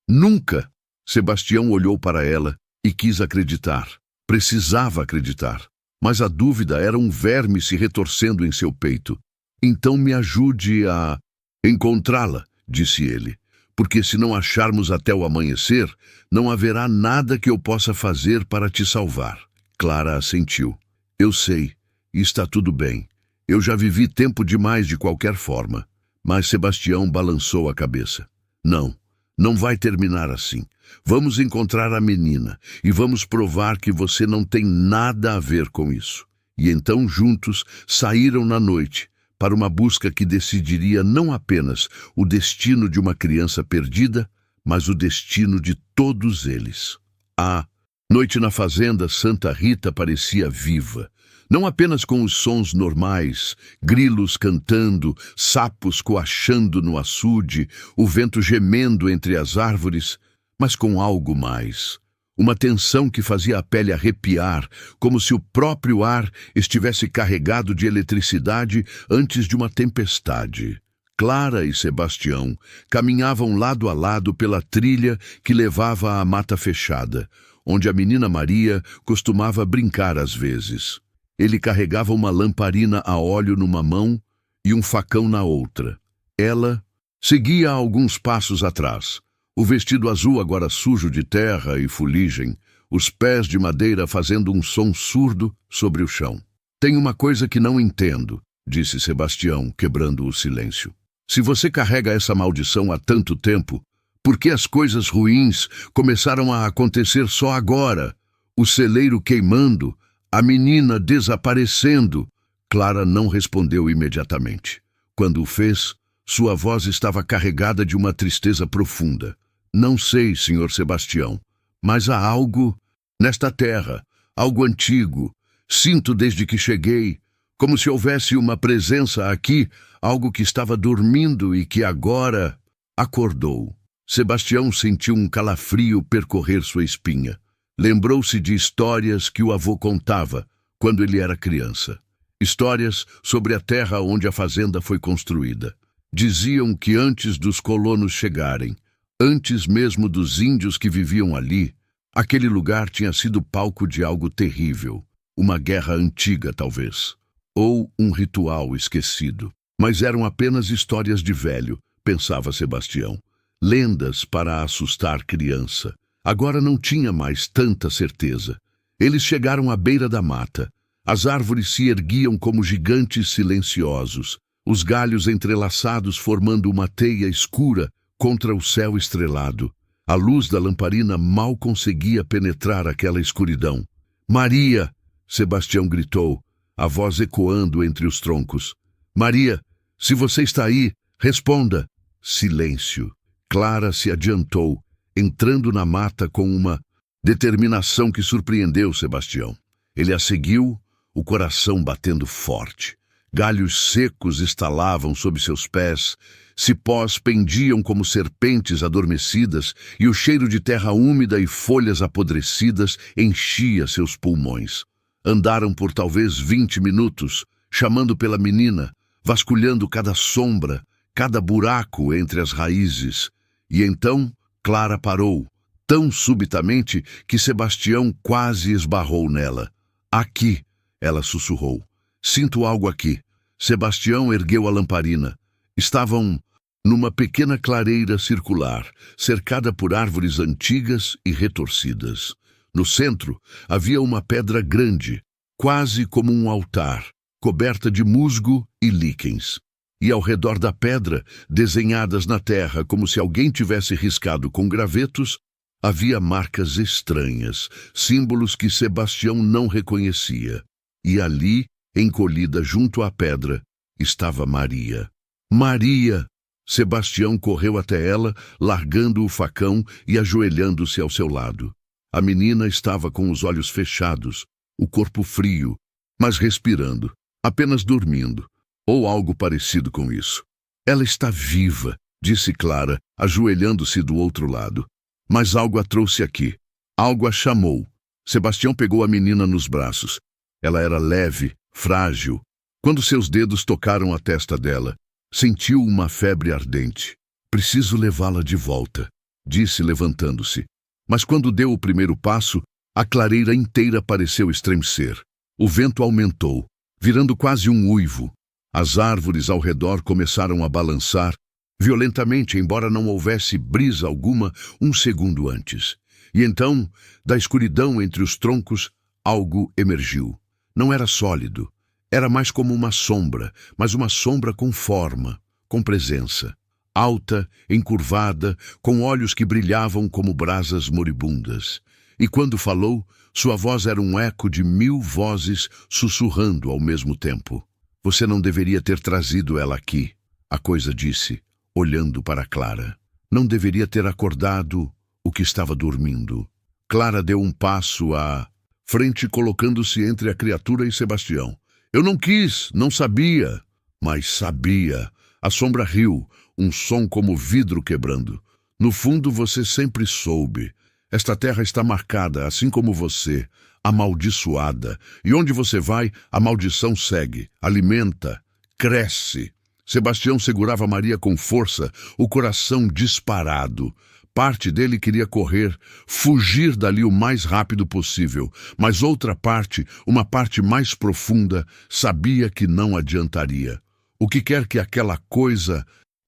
Nunca." Sebastião olhou para ela e quis acreditar. Precisava acreditar. Mas a dúvida era um verme se retorcendo em seu peito. "Então me ajude a encontrá-la", disse ele. "Porque se não acharmos até o amanhecer, não haverá nada que eu possa fazer para te salvar." Clara assentiu. "Eu sei, e está tudo bem. Eu já vivi tempo demais de qualquer forma." Mas Sebastião balançou a cabeça. "Não, não vai terminar assim. Vamos encontrar a menina e vamos provar que você não tem nada a ver com isso." E então juntos saíram na noite para uma busca que decidiria não apenas o destino de uma criança perdida, mas o destino de todos eles. A noite na fazenda Santa Rita parecia viva, não apenas com os sons normais, grilos cantando, sapos coachando no açude, o vento gemendo entre as árvores, mas com algo mais. Uma tensão que fazia a pele arrepiar, como se o próprio ar estivesse carregado de eletricidade antes de uma tempestade. Clara e Sebastião caminhavam lado a lado pela trilha que levava à mata fechada, onde a menina Maria costumava brincar às vezes. Ele carregava uma lamparina a óleo numa mão e um facão na outra. Ela seguia alguns passos atrás. O vestido azul agora sujo de terra e fuligem, os pés de madeira fazendo um som surdo sobre o chão. Tem uma coisa que não entendo, disse Sebastião, quebrando o silêncio. Se você carrega essa maldição há tanto tempo, por que as coisas ruins começaram a acontecer só agora? O celeiro queimando, a menina desaparecendo. Clara não respondeu imediatamente. Quando o fez, sua voz estava carregada de uma tristeza profunda. Não sei, Sr. Sebastião, mas há algo nesta terra, algo antigo. Sinto desde que cheguei, como se houvesse uma presença aqui, algo que estava dormindo e que agora acordou. Sebastião sentiu um calafrio percorrer sua espinha. Lembrou-se de histórias que o avô contava quando ele era criança. Histórias sobre a terra onde a fazenda foi construída. Diziam que antes dos colonos chegarem, antes mesmo dos índios que viviam ali, aquele lugar tinha sido palco de algo terrível. Uma guerra antiga, talvez. Ou um ritual esquecido. Mas eram apenas histórias de velho, pensava Sebastião. Lendas para assustar criança. Agora não tinha mais tanta certeza. Eles chegaram à beira da mata. As árvores se erguiam como gigantes silenciosos, os galhos entrelaçados formando uma teia escura contra o céu estrelado. A luz da lamparina mal conseguia penetrar aquela escuridão. Maria! Sebastião gritou, a voz ecoando entre os troncos. Maria, se você está aí, responda. Silêncio. Clara se adiantou, entrando na mata com uma determinação que surpreendeu Sebastião. Ele a seguiu, o coração batendo forte. Galhos secos estalavam sob seus pés, cipós pendiam como serpentes adormecidas e o cheiro de terra úmida e folhas apodrecidas enchia seus pulmões. Andaram por talvez 20 minutos, chamando pela menina, vasculhando cada sombra, cada buraco entre as raízes. E então Clara parou, tão subitamente que Sebastião quase esbarrou nela. Aqui, ela sussurrou. Sinto algo aqui. Sebastião ergueu a lamparina. Estavam numa pequena clareira circular, cercada por árvores antigas e retorcidas. No centro havia uma pedra grande, quase como um altar, coberta de musgo e líquens. E ao redor da pedra, desenhadas na terra como se alguém tivesse riscado com gravetos, havia marcas estranhas, símbolos que Sebastião não reconhecia. E ali, encolhida junto à pedra, estava Maria. Maria! Sebastião correu até ela, largando o facão e ajoelhando-se ao seu lado. A menina estava com os olhos fechados, o corpo frio, mas respirando, apenas dormindo, ou algo parecido com isso. Ela está viva, disse Clara, ajoelhando-se do outro lado. Mas algo a trouxe aqui. Algo a chamou. Sebastião pegou a menina nos braços. Ela era leve, frágil. Quando seus dedos tocaram a testa dela, sentiu uma febre ardente. Preciso levá-la de volta, disse levantando-se. Mas quando deu o primeiro passo, a clareira inteira pareceu estremecer. O vento aumentou, virando quase um uivo. As árvores ao redor começaram a balançar, violentamente, embora não houvesse brisa alguma um segundo antes. E então, da escuridão entre os troncos, algo emergiu. Não era sólido. Era mais como uma sombra, mas uma sombra com forma, com presença. Alta, encurvada, com olhos que brilhavam como brasas moribundas. E quando falou, sua voz era um eco de 1000 vozes sussurrando ao mesmo tempo. Você não deveria ter trazido ela aqui, a coisa disse, olhando para Clara. Não deveria ter acordado o que estava dormindo. Clara deu um passo à frente, colocando-se entre a criatura e Sebastião. Eu não quis, não sabia. Mas sabia. A sombra riu, um som como vidro quebrando. No fundo você sempre soube. Esta terra está marcada, assim como você, amaldiçoada. E onde você vai, a maldição segue, alimenta, cresce. Sebastião segurava Maria com força, o coração disparado. Parte dele queria correr, fugir dali o mais rápido possível, mas outra parte, uma parte mais profunda, sabia que não adiantaria. O que quer que aquela coisa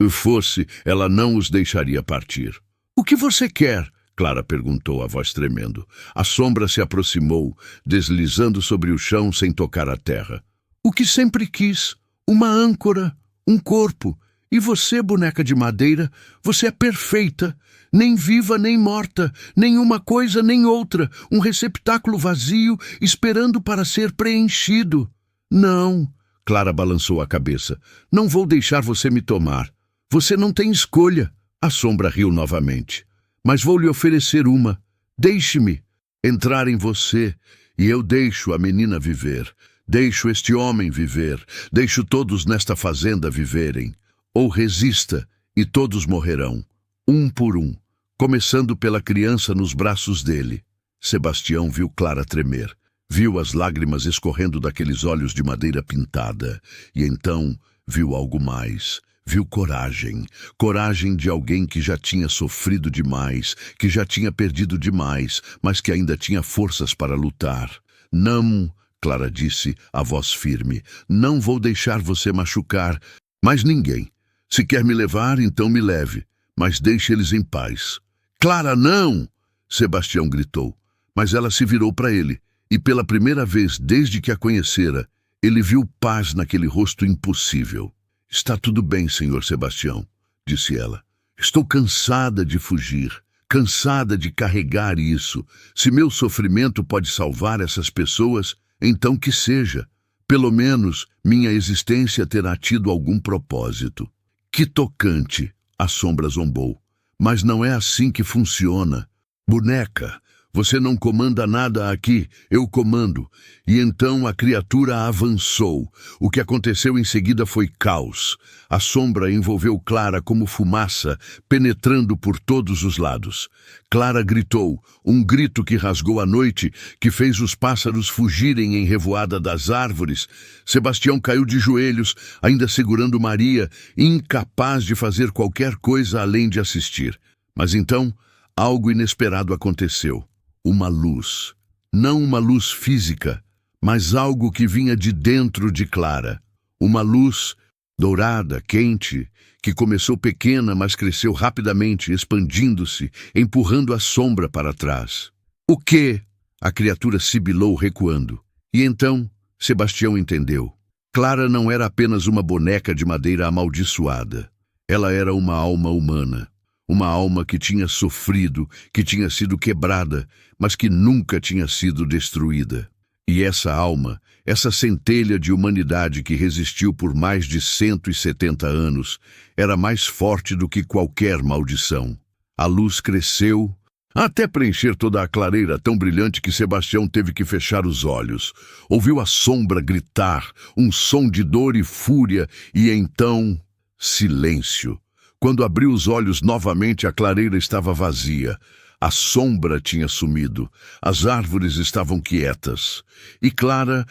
fosse, ela não os deixaria partir. O que você quer? Clara perguntou, a voz tremendo. A sombra se aproximou, deslizando sobre o chão sem tocar a terra. O que sempre quis, uma âncora, um corpo. E você, boneca de madeira, você é perfeita, nem viva nem morta, nem uma coisa nem outra, um receptáculo vazio esperando para ser preenchido. Não, Clara balançou a cabeça, não vou deixar você me tomar. Você não tem escolha. A sombra riu novamente. Mas vou lhe oferecer uma. Deixe-me entrar em você, e eu deixo a menina viver. Deixo este homem viver. Deixo todos nesta fazenda viverem. Ou resista, e todos morrerão, um por um, começando pela criança nos braços dele. Sebastião viu Clara tremer, viu as lágrimas escorrendo daqueles olhos de madeira pintada, e então viu algo mais. Viu coragem, coragem de alguém que já tinha sofrido demais, que já tinha perdido demais, mas que ainda tinha forças para lutar. Não, Clara disse, a voz firme, não vou deixar você machucar, mas ninguém. Se quer me levar, então me leve, mas deixe eles em paz. Clara, não! Sebastião gritou, mas ela se virou para ele, e pela primeira vez desde que a conhecera, ele viu paz naquele rosto impossível. Está tudo bem, senhor Sebastião, disse ela. Estou cansada de fugir, cansada de carregar isso. Se meu sofrimento pode salvar essas pessoas, então que seja. Pelo menos minha existência terá tido algum propósito. Que tocante, a sombra zombou. Mas não é assim que funciona. Boneca, você não comanda nada aqui, eu comando. E então a criatura avançou. O que aconteceu em seguida foi caos. A sombra envolveu Clara como fumaça, penetrando por todos os lados. Clara gritou, um grito que rasgou a noite, que fez os pássaros fugirem em revoada das árvores. Sebastião caiu de joelhos, ainda segurando Maria, incapaz de fazer qualquer coisa além de assistir. Mas então, algo inesperado aconteceu. Uma luz. Não uma luz física, mas algo que vinha de dentro de Clara. Uma luz dourada, quente, que começou pequena, mas cresceu rapidamente, expandindo-se, empurrando a sombra para trás. O quê? A criatura sibilou, recuando. E então, Sebastião entendeu. Clara não era apenas uma boneca de madeira amaldiçoada. Ela era uma alma humana. Uma alma que tinha sofrido, que tinha sido quebrada, mas que nunca tinha sido destruída. E essa alma, essa centelha de humanidade que resistiu por mais de 170 anos, era mais forte do que qualquer maldição. A luz cresceu, até preencher toda a clareira tão brilhante que Sebastião teve que fechar os olhos. Ouviu a sombra gritar, um som de dor e fúria, e então, silêncio. Quando abriu os olhos novamente, a clareira estava vazia. A sombra tinha sumido. As árvores estavam quietas. E Clara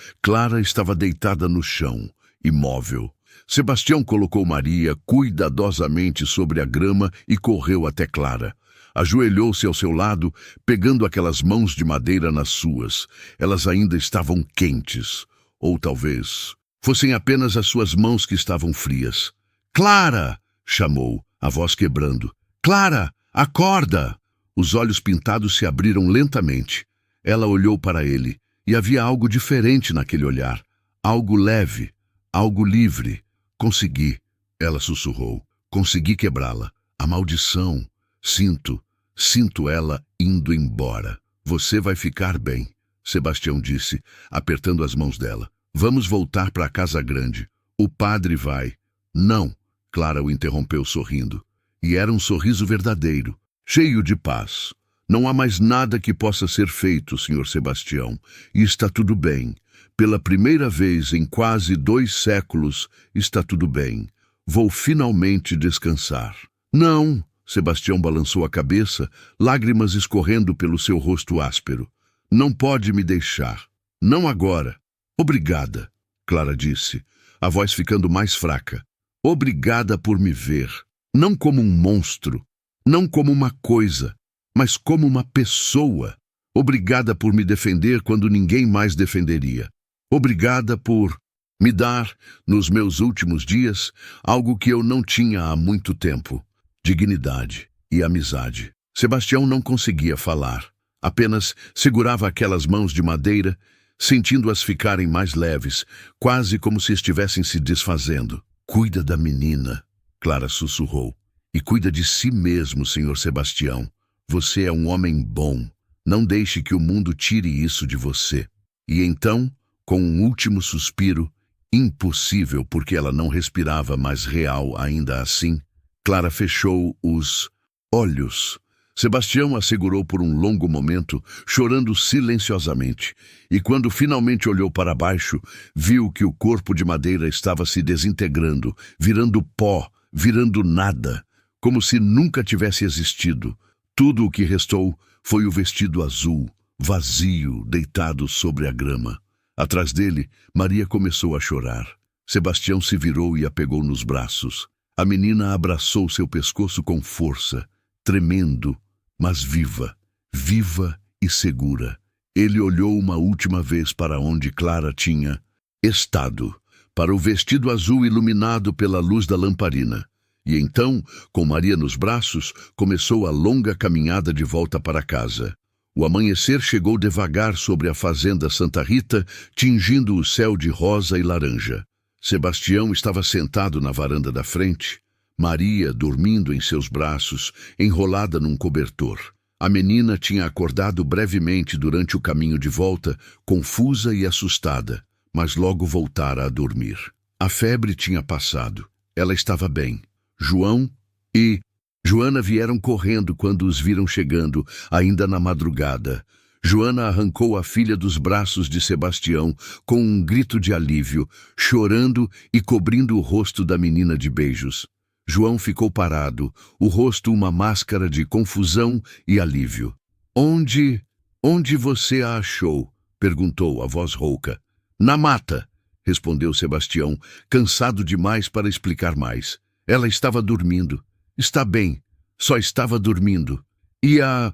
estava deitada no chão, imóvel. Sebastião colocou Maria cuidadosamente sobre a grama e correu até Clara. Ajoelhou-se ao seu lado, pegando aquelas mãos de madeira nas suas. Elas ainda estavam quentes. Ou talvez fossem apenas as suas mãos que estavam frias. Clara! Chamou, a voz quebrando. Clara, acorda! Os olhos pintados se abriram lentamente. Ela olhou para ele, e havia algo diferente naquele olhar. Algo leve, algo livre. Consegui, ela sussurrou. Consegui quebrá-la. A maldição. Sinto ela indo embora. Você vai ficar bem, Sebastião disse, apertando as mãos dela. Vamos voltar para a casa grande. O padre vai. Não, Clara o interrompeu sorrindo. E era um sorriso verdadeiro, cheio de paz. Não há mais nada que possa ser feito, Sr. Sebastião, e está tudo bem. Pela primeira vez em quase 2 séculos, está tudo bem. Vou finalmente descansar. Não, Sebastião balançou a cabeça, lágrimas escorrendo pelo seu rosto áspero. Não pode me deixar. Não agora. Obrigada, Clara disse, a voz ficando mais fraca. Obrigada por me ver. Não como um monstro, não como uma coisa, mas como uma pessoa. Obrigada por me defender quando ninguém mais defenderia. Obrigada por me dar, nos meus últimos dias, algo que eu não tinha há muito tempo. Dignidade e amizade. Sebastião não conseguia falar. Apenas segurava aquelas mãos de madeira, sentindo-as ficarem mais leves, quase como se estivessem se desfazendo. Cuida da menina, Clara sussurrou. E cuida de si mesmo, Sr. Sebastião. Você é um homem bom. Não deixe que o mundo tire isso de você. E então, com um último suspiro, impossível porque ela não respirava, mas real ainda assim, Clara fechou os olhos. Sebastião a segurou por um longo momento, chorando silenciosamente, e quando finalmente olhou para baixo, viu que o corpo de madeira estava se desintegrando, virando pó, virando nada, como se nunca tivesse existido. Tudo o que restou foi o vestido azul, vazio, deitado sobre a grama. Atrás dele, Maria começou a chorar. Sebastião se virou e a pegou nos braços. A menina abraçou seu pescoço com força, tremendo, mas viva, viva e segura. Ele olhou uma última vez para onde Clara tinha estado, para o vestido azul iluminado pela luz da lamparina. E então, com Maria nos braços, começou a longa caminhada de volta para casa. O amanhecer chegou devagar sobre a fazenda Santa Rita, tingindo o céu de rosa e laranja. Sebastião estava sentado na varanda da frente, Maria dormindo em seus braços, enrolada num cobertor. A menina tinha acordado brevemente durante o caminho de volta, confusa e assustada, mas logo voltara a dormir. A febre tinha passado. Ela estava bem. João e Joana vieram correndo quando os viram chegando, ainda na madrugada. Joana arrancou a filha dos braços de Sebastião com um grito de alívio, chorando e cobrindo o rosto da menina de beijos. João ficou parado, o rosto uma máscara de confusão e alívio. Onde você a achou? Perguntou a voz rouca. Na mata, respondeu Sebastião, cansado demais para explicar mais. Ela estava dormindo. Está bem, só estava dormindo. E a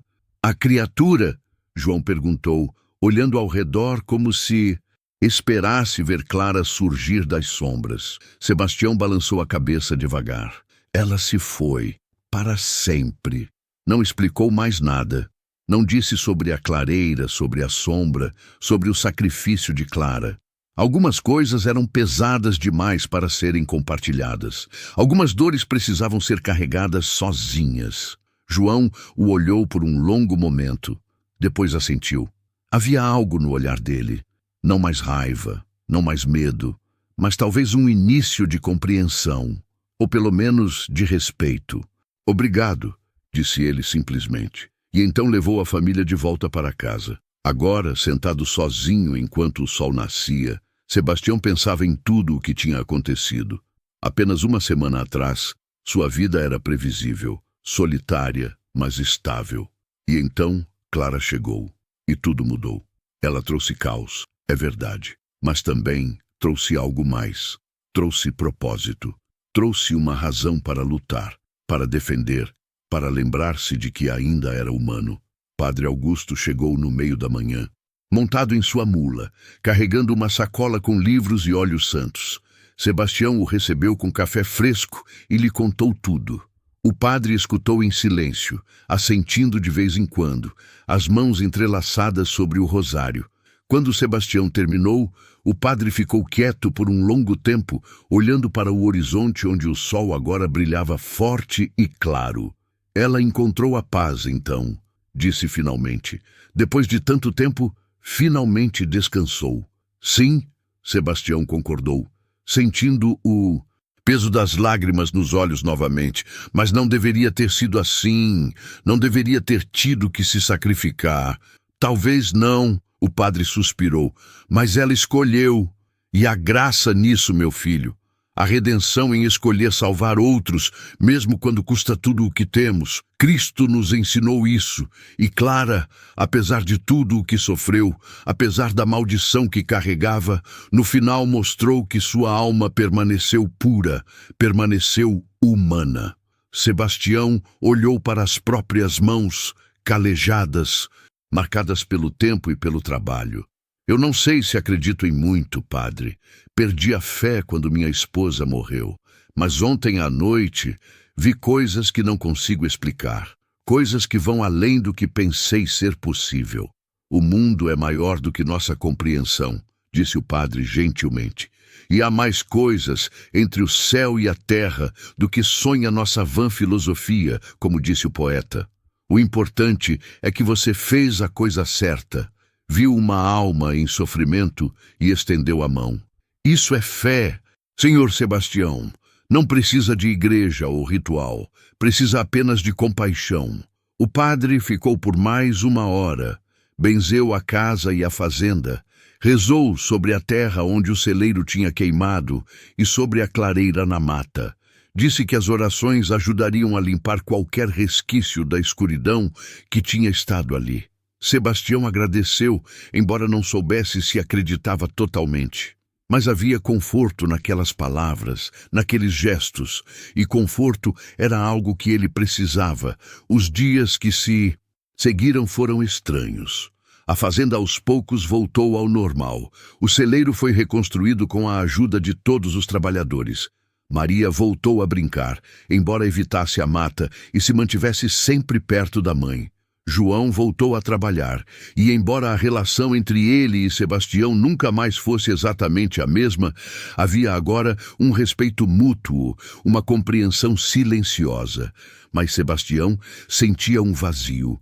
criatura? João perguntou, olhando ao redor como se esperasse ver Clara surgir das sombras. Sebastião balançou a cabeça devagar. Ela se foi, para sempre. Não explicou mais nada. Não disse sobre a clareira, sobre a sombra, sobre o sacrifício de Clara. Algumas coisas eram pesadas demais para serem compartilhadas. Algumas dores precisavam ser carregadas sozinhas. João o olhou por um longo momento. Depois assentiu. Havia algo no olhar dele. Não mais raiva, não mais medo, mas talvez um início de compreensão, ou pelo menos de respeito. Obrigado, disse ele simplesmente. E então levou a família de volta para casa. Agora, sentado sozinho enquanto o sol nascia, Sebastião pensava em tudo o que tinha acontecido. Apenas uma semana atrás, sua vida era previsível, solitária, mas estável. E então, Clara chegou, e tudo mudou. Ela trouxe caos, é verdade, mas também trouxe algo mais. Trouxe propósito, trouxe uma razão para lutar, para defender, para lembrar-se de que ainda era humano. Padre Augusto chegou no meio da manhã, montado em sua mula, carregando uma sacola com livros e óleos santos. Sebastião o recebeu com café fresco e lhe contou tudo. O padre escutou em silêncio, assentindo de vez em quando, as mãos entrelaçadas sobre o rosário. Quando Sebastião terminou, o padre ficou quieto por um longo tempo, olhando para o horizonte onde o sol agora brilhava forte e claro. Ela encontrou a paz, então, disse finalmente. Depois de tanto tempo, finalmente descansou. Sim, Sebastião concordou, sentindo o peso das lágrimas nos olhos novamente. Mas não deveria ter sido assim. Não deveria ter tido que se sacrificar. Talvez não, o padre suspirou, mas ela escolheu. E a graça nisso, meu filho. A redenção em escolher salvar outros, mesmo quando custa tudo o que temos. Cristo nos ensinou isso. E Clara, apesar de tudo o que sofreu, apesar da maldição que carregava, no final mostrou que sua alma permaneceu pura, permaneceu humana. Sebastião olhou para as próprias mãos, calejadas, marcadas pelo tempo e pelo trabalho. Eu não sei se acredito em muito, padre. Perdi a fé quando minha esposa morreu. Mas ontem à noite vi coisas que não consigo explicar. Coisas que vão além do que pensei ser possível. O mundo é maior do que nossa compreensão, disse o padre gentilmente. E há mais coisas entre o céu e a terra do que sonha nossa vã filosofia, como disse o poeta. O importante é que você fez a coisa certa. Viu uma alma em sofrimento e estendeu a mão. Isso é fé. Senhor Sebastião, não precisa de igreja ou ritual. Precisa apenas de compaixão. O padre ficou por mais 1 hora. Benzeu a casa e a fazenda. Rezou sobre a terra onde o celeiro tinha queimado e sobre a clareira na mata. Disse que as orações ajudariam a limpar qualquer resquício da escuridão que tinha estado ali. Sebastião agradeceu, embora não soubesse se acreditava totalmente. Mas havia conforto naquelas palavras, naqueles gestos, e conforto era algo que ele precisava. Os dias que se seguiram foram estranhos. A fazenda aos poucos voltou ao normal. O celeiro foi reconstruído com a ajuda de todos os trabalhadores. Maria voltou a brincar, embora evitasse a mata e se mantivesse sempre perto da mãe. João voltou a trabalhar, e embora a relação entre ele e Sebastião nunca mais fosse exatamente a mesma, havia agora um respeito mútuo, uma compreensão silenciosa. Mas Sebastião sentia um vazio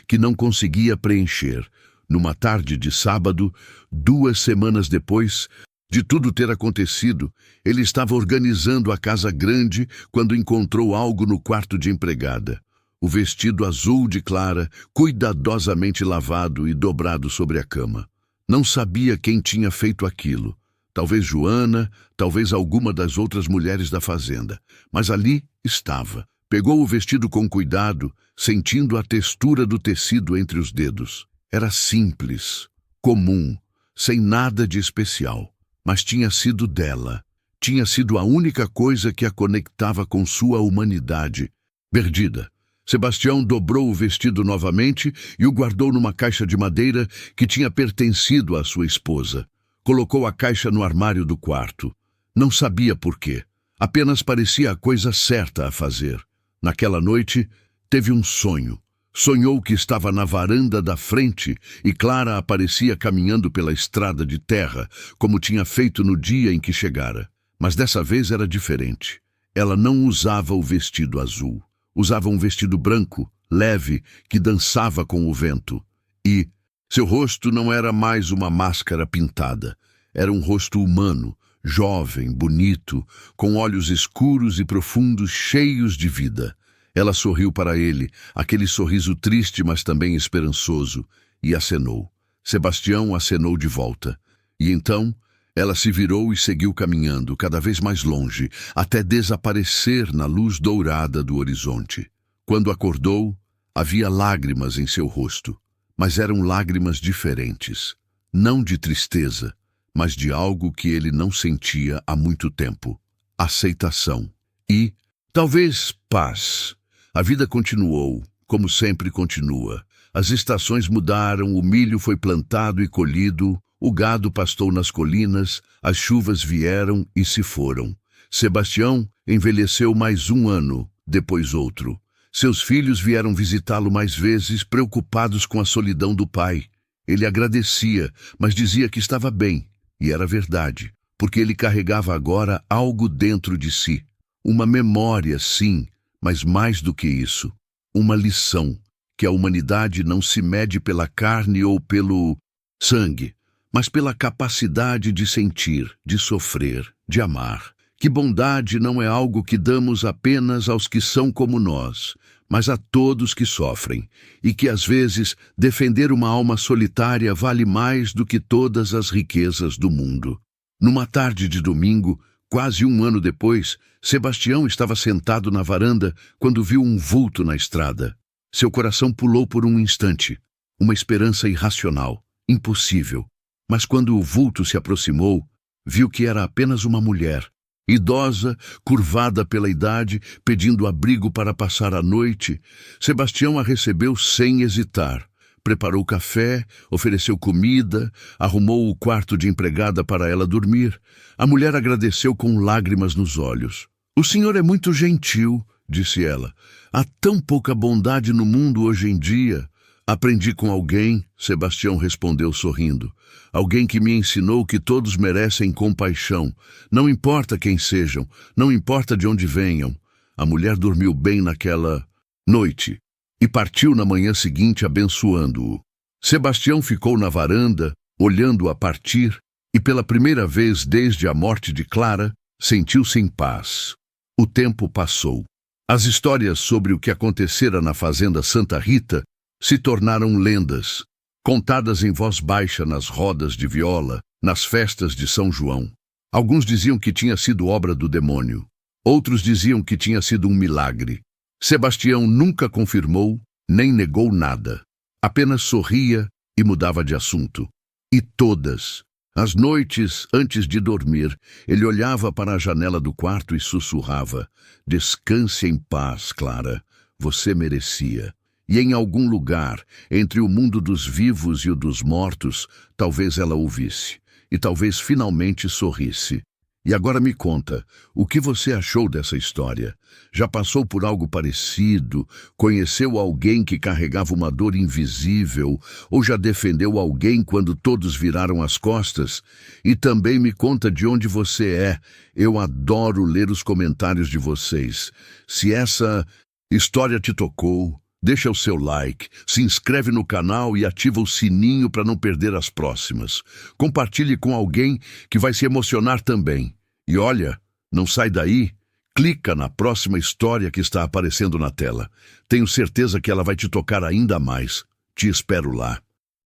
que não conseguia preencher. Numa tarde de sábado, 2 semanas depois de tudo ter acontecido, ele estava organizando a casa grande quando encontrou algo no quarto de empregada. O vestido azul de Clara, cuidadosamente lavado e dobrado sobre a cama. Não sabia quem tinha feito aquilo. Talvez Joana, talvez alguma das outras mulheres da fazenda. Mas ali estava. Pegou o vestido com cuidado, sentindo a textura do tecido entre os dedos. Era simples, comum, sem nada de especial. Mas tinha sido dela. Tinha sido a única coisa que a conectava com sua humanidade. Perdida. Sebastião dobrou o vestido novamente e o guardou numa caixa de madeira que tinha pertencido à sua esposa. Colocou a caixa no armário do quarto. Não sabia por quê. Apenas parecia a coisa certa a fazer. Naquela noite, teve um sonho. Sonhou que estava na varanda da frente e Clara aparecia caminhando pela estrada de terra, como tinha feito no dia em que chegara. Mas dessa vez era diferente. Ela não usava o vestido azul. Usava um vestido branco, leve, que dançava com o vento. E seu rosto não era mais uma máscara pintada. Era um rosto humano, jovem, bonito, com olhos escuros e profundos, cheios de vida. Ela sorriu para ele, aquele sorriso triste, mas também esperançoso, e acenou. Sebastião acenou de volta. E então ela se virou e seguiu caminhando, cada vez mais longe, até desaparecer na luz dourada do horizonte. Quando acordou, havia lágrimas em seu rosto, mas eram lágrimas diferentes. Não de tristeza, mas de algo que ele não sentia há muito tempo. Aceitação. E, talvez, paz. A vida continuou, como sempre continua. As estações mudaram, o milho foi plantado e colhido, o gado pastou nas colinas, as chuvas vieram e se foram. Sebastião envelheceu mais 1 ano, depois outro. Seus filhos vieram visitá-lo mais vezes, preocupados com a solidão do pai. Ele agradecia, mas dizia que estava bem. E era verdade, porque ele carregava agora algo dentro de si. Uma memória, sim, mas mais do que isso, uma lição que a humanidade não se mede pela carne ou pelo sangue, mas pela capacidade de sentir, de sofrer, de amar. Que bondade não é algo que damos apenas aos que são como nós, mas a todos que sofrem, e que às vezes defender uma alma solitária vale mais do que todas as riquezas do mundo. Numa tarde de domingo, quase um ano depois, Sebastião estava sentado na varanda quando viu um vulto na estrada. Seu coração pulou por um instante, uma esperança irracional, impossível. Mas quando o vulto se aproximou, viu que era apenas uma mulher, idosa, curvada pela idade, pedindo abrigo para passar a noite. Sebastião a recebeu sem hesitar. Preparou café, ofereceu comida, arrumou o quarto de empregada para ela dormir. A mulher agradeceu com lágrimas nos olhos. "O senhor é muito gentil", disse ela. "Há tão pouca bondade no mundo hoje em dia." "Aprendi com alguém", Sebastião respondeu sorrindo. "Alguém que me ensinou que todos merecem compaixão. Não importa quem sejam, não importa de onde venham." A mulher dormiu bem naquela noite e partiu na manhã seguinte abençoando-o. Sebastião ficou na varanda, olhando-a partir, e pela primeira vez desde a morte de Clara, sentiu-se em paz. O tempo passou. As histórias sobre o que acontecera na fazenda Santa Rita se tornaram lendas, contadas em voz baixa nas rodas de viola, nas festas de São João. Alguns diziam que tinha sido obra do demônio. Outros diziam que tinha sido um milagre. Sebastião nunca confirmou, nem negou nada. Apenas sorria e mudava de assunto. E todas as noites, antes de dormir, ele olhava para a janela do quarto e sussurrava: "Descanse em paz, Clara. Você merecia." E em algum lugar, entre o mundo dos vivos e o dos mortos, talvez ela ouvisse, e talvez finalmente sorrisse. E agora me conta, o que você achou dessa história? Já passou por algo parecido? Conheceu alguém que carregava uma dor invisível? Ou já defendeu alguém quando todos viraram as costas? E também me conta de onde você é. Eu adoro ler os comentários de vocês. Se essa história te tocou, deixa o seu like, se inscreve no canal e ativa o sininho para não perder as próximas. Compartilhe com alguém que vai se emocionar também. E olha, não sai daí, clica na próxima história que está aparecendo na tela. Tenho certeza que ela vai te tocar ainda mais. Te espero lá.